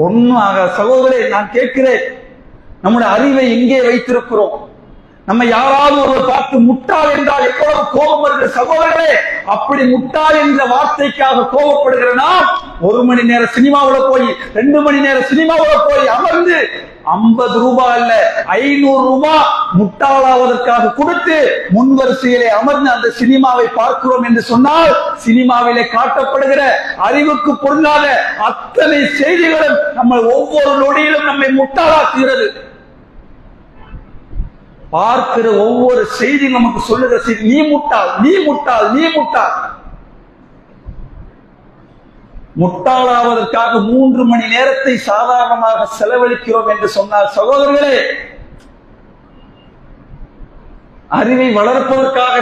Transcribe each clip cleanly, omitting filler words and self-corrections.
ஒன்னும் ஆக. சகோதரே, நான் கேட்கிறேன், நம்முடைய அறிவை எங்கே வைத்திருக்கிறோம்? நம்ம யாராவது ஒரு பார்த்து முட்டாள் என்றால் எவ்வளவு கோபம் வருகிற சகோதரர்களே, அப்படி முட்டாள் என்ற வார்த்தைக்காக கோபப்படுகிற நாம் 1 மணி நேர சினிமாவில் போய் 2 மணி நேர சினிமாவில் போய் அமர்ந்து 50 ரூபாய் அல்ல 500 ரூபாய் முட்டாளாவதற்காக கொடுத்து முன்வரிசையிலே அமர்ந்து அந்த சினிமாவை பார்க்கிறோம் என்று சொன்னால், சினிமாவிலே காட்டப்படுகிற அறிவுக்கு பொருளாத அத்தனை செய்திகளும் நம்ம ஒவ்வொரு நொடியிலும் நம்மை முட்டாளாக்குகிறது. பார்க்கிற ஒவ்வொரு செய்தி நமக்கு சொல்லுகிற செய்தி, நீ முட்டாள், நீ முட்டாள், நீ முட்டாள். முட்டாளாவதற்காக 3 மணி நேரத்தை சாதாரணமாக செலவழிக்கிறோம் என்று சொன்னால் சகோதரர்களே, அறிவை வளர்ப்பதற்காக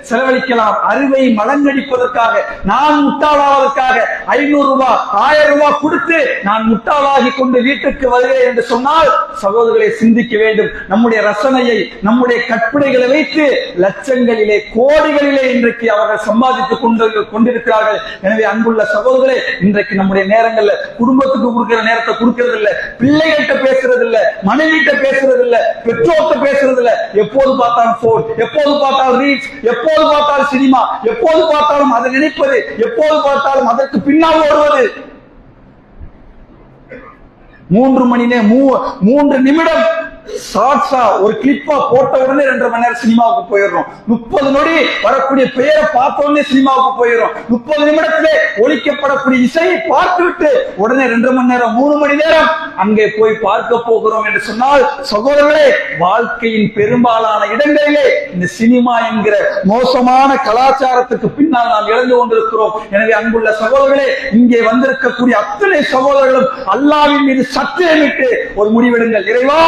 செலவழிக்கலாம். அறிவை மலங்கடிப்பதற்காக, நான் முட்டாளாவதற்காக 500 ரூபாய் 1000 ரூபாய் கொடுத்து நான் முட்டாளாகி கொண்டு வீட்டுக்கு வருகிறேன் என்று சொன்னால் சகோதரர்களை சிந்திக்க வேண்டும். நம்முடைய ரசனையை, நம்முடைய கற்பனைகளை வைத்து லட்சங்களிலே கோடிகளிலே இன்றைக்கு அவர்கள் சம்பாதித்துக் கொண்டிருக்கிறார்கள். எனவே அன்புள்ள சகோதரர்களே, இன்றைக்கு நம்முடைய நேரங்கள்ல குடும்பத்துக்கு கொடுக்கிற நேரத்தை கொடுக்கிறது இல்ல, பிள்ளைகிட்ட பேசுறது இல்ல, மனைவிட்ட பேசுறது இல்ல, பெற்றோர்கிட்ட பேசுறது இல்ல. எப்போது பார்த்தாலும் போன், எப்போது பார்த்தாலும் ரீல்ஸ், எப்போது பார்த்தாலும் சினிமா, எப்போது பார்த்தாலும் அதை நினைப்பது, எப்போது பார்த்தாலும் அதற்கு பின்னால் ஓடுவது. 3 நிமிடம் ஷார்ட்ஸா ஒரு கிளிப்பா போட்ட உடனே 2.5 மணி நேரம் சினிமாவுக்கு போயிடுறோம். 30 நொடி வரக்கூடிய பெயரை பார்த்த உடனே சினிமாவுக்கு போயிடும். 30 நிமிடத்திலே ஒலிக்கப்படக்கூடிய இசையை பார்த்துவிட்டு உடனே 2 மணி நேரம் 3 மணி நேரம் அங்கே போய் பார்க்க போகிறோம் என்று சொன்னால் சகோதரர்களே, வாழ்க்கையின் பெரும்பாலான இடங்களிலே இந்த சினிமா என்கிற மோசமான கலாச்சாரத்துக்கு பின்னால் நாம் இழந்து கொண்டிருக்கிறோம். எனவே அன்புள்ள சகோதரர்களே, இங்கே வந்திருக்கக்கூடிய அத்தனை சகோதரர்களும் அல்லாஹ்வின் மீது சத்தியமிட்டு ஒரு முடிவெடுங்கள். இறைவா,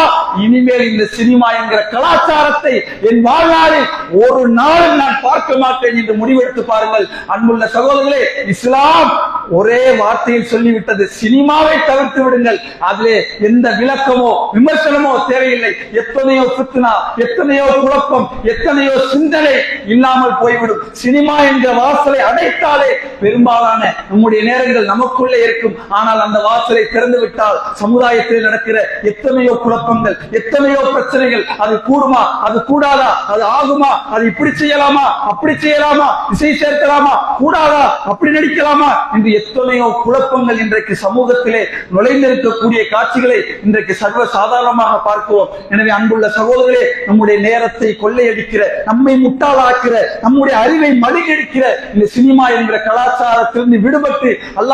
இனிமேல் இந்த சினிமா என்கிற கலாச்சாரத்தை என் வாழ்நாளில் ஒரு நாளும் நான் பார்க்க மாட்டேன் என்று முடிவெடுத்து பாருங்கள். அன்புள்ள சகோதரர்களே, இஸ்லாம் ஒரே வார்த்தையில் சொல்லிவிட்டது, சினிமாவை தவிர்த்து விடுங்கள். அதிலே எந்த விளக்கமோ விமர்சனமோ தேவையில்லை. எத்தனையோ பித்னா, எத்தனையோ குழப்பம், எத்தனையோ சிந்தனை இல்லாமல் போய்விடும். சினிமா என்ற வாசலை அடைத்தாலே பெரும்பாலான நம்முடைய நேரங்கள் நமக்குள்ளே இருக்கும். ஆனால் அந்த வாசலை திறந்து விட்டால் சமுதாயத்தில் நடக்கிற எத்தனையோ குழப்பங்கள், எத்தனையோ பிரச்சனைகள், அது கூடுமா, அது கூடாதா, அது ஆகுமா, அது இப்படி செய்யலாமா, அப்படி செய்யலாமா, இசை சேர்க்கலாமா, கூடாதா, அப்படி நடிக்கலாமா என்று எத்தனையோ குழப்பங்கள் இன்றைக்கு சமூகத்திலே நுழைந்திருக்கக்கூடிய காட்சிகளை இன்றைக்கு சர்வ சாதாரணமாக பார்க்கிறோம். எனவே அன்புள்ள சகோதரர்களே, நம்முடைய நேரத்தை கொள்ளையடிக்கிற, நம்மை முட்டாளாக்கிற, நம்முடைய அறிவை மழுங்கடிக்கிற இந்த சினிமா என்கிற கலாச்சாரத்திலிருந்து விடுபட்டு அல்லாஹ்